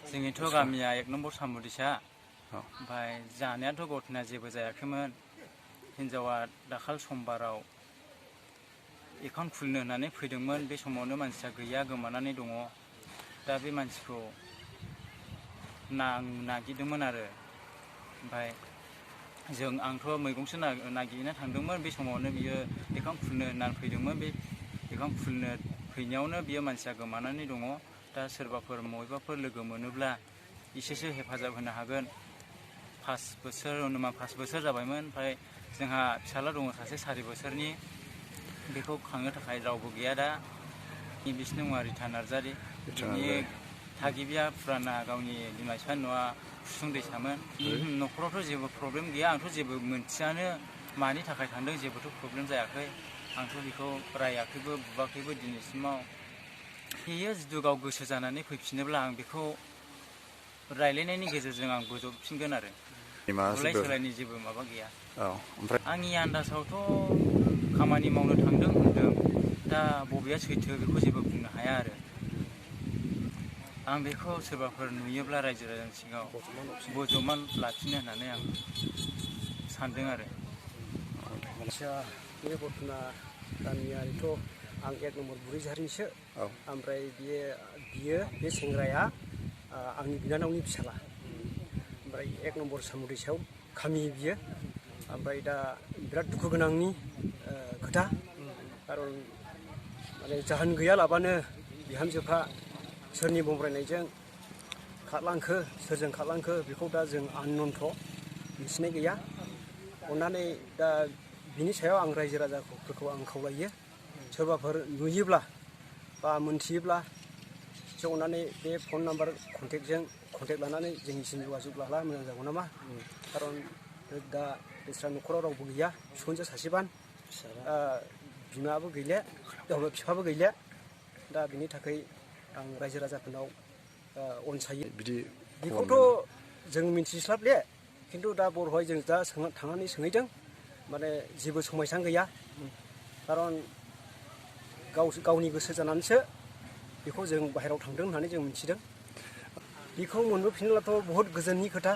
जोंनिथ' गामिया 1 नम्बर सामुदिसा ओमफ्राय जानायाथ' गथना जेबो जायाखैमोन। हिनजावा दाखाल समबाराव एकाउन्ट खुलिनो होननानै फैदोंमोन। बे समावनो मानसिया गैया, गोमानानै दङ। दा बे मानसिखौ नागिरदोंमोन आरो ओमफ्राय आंथ' मैगंसो नागिरनो थांदोंमोन। बे समावनो बियो एकाउन्ट खुलिनो होननानै फैदोंमोन। बे एकाउन्ट खुलिनो फैनायावनो बियो मानसिया गोमानानै दङ। दा सोरबाफोर बबेबाफोर लोगो मोनोब्ला एसेसो हेफाजाब होनो हागोन। 5 बोसोर जाबायमोन। ओमफ्राय जोंहा फिसाला दङ सासे 4 बोसोरनि। बेखौ खांनो थाखाय रावबो गैया दा। बिसिनि मुङा रिता नार्जारि। बिनि थागिबिया फुराना गावनि बिमा बिफानि न'आ उसुं दैसामोन। न'खरावथ' जेबो प्रब्लेम गैया। आंथ' जेबो मोनथियानो मानि थाखाय थांदों। जेबोथ' प्रब्लेम जायाखै। आंथ' बेखौ रायाखैबो बुवाखैबो दिनैसिमाव। बेयो जिथु गाव गोसो जानानै फैफिनोब्ला आं बेखौ रायलायनायनि गेजेरजों आं बोजबफिनगोन आरो बुलाय सोलायनि जेबो माबा गैया। आंनि आन्दाजावथ' खामानि मावनो थांदों होनदों। दा बबेया सैथो बेखौ जेबो बुंनो हाया आरो आं बेखौ सोरबाफोर नुयोब्ला रायजो राजानि सिगाङाव बजबनानै लाफिनो होननानै आं सानदों आरो। आदसा बे घटना गामियारिथ' आं 1 नम्बर बुरैझारनिसो। ओमफ्राय बियो बे सेंग्राया आंनि बिनानावनि फिसाला। ओमफ्राय 1 नम्बर सामुदैसायाव खामि बियो। ओमफ्राय दा बिराद दुखु गोनांनि खोथा। खारन माने जाहोन गैयालाबानो बिहामजोफ्रा सोरनि बमब्रायनायजों खारलांखो, सोरजों खारलांखो बेखौ दा जों आननन्थ' मिथिनाय गैया। अननानै दा बिनि सायाव आं रायजो राजाफोरखौ आं खावलायो, सोरबाफोर नुयोब्ला बा मोनथियोब्ला एसे अननानै बे फन नाम्बार कन्टेक्ट लानानै जोंनिसिम जगाजग लाब्ला मोजां जागौ नामा। खारन दा बिस्रा न'खराव रावबो गैया। फिसौजो सासेबान, बिमाबो गैले, बिफाबो गैले। दा बिनि थाखाय आं रायजो राजाफोरनाव अनसायो। बेखौथ' जों मिन्थिस्लाबले, खिन्थु दा बर'हाय जों दा थांनानै सोंहैदों। माने जेबो समायसां गैया। खारन गावनि गोसो जानानैसो बेखौ जों बाहेरायाव थांदों होननानै जों मिथिदों। बेखौ मोनबोफिनब्लाथ' बहुद गोजोननि खोथा।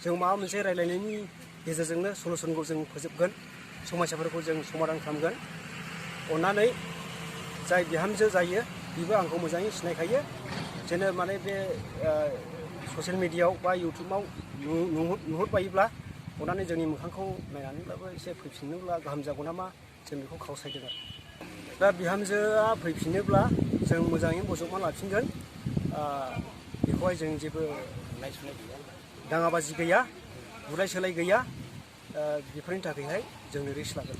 जों माबा मोनसे रायलायनायनि गेजेरजोंनो सलुसनखौ जों फोजोबगोन, समस्याफोरखौ जों समाधान खालामगोन। अननानै जाय बिहामजो जायो बेबो आंखौ मोजाङै सिनायखायो। जेन' माने बे ससियेल मिडियायाव बा इउटुबाव नुहुरबायोब्ला अननानै जोंनि मोखांखौ नायनानैब्लाबो एसे फैफिनोब्ला गाहाम जागौ नामा, जों बेखौ खावसायदों आरो। दा बिहामजोआ फैफिनोब्ला जों मोजाङै बजबना लाफिनगोन। बेखौहाय जों जेबो दाङाबाजि गैया, बुलाय सोलाय गैया। बेफोरनि थाखायहाय जोंनो रिक्स लागोन।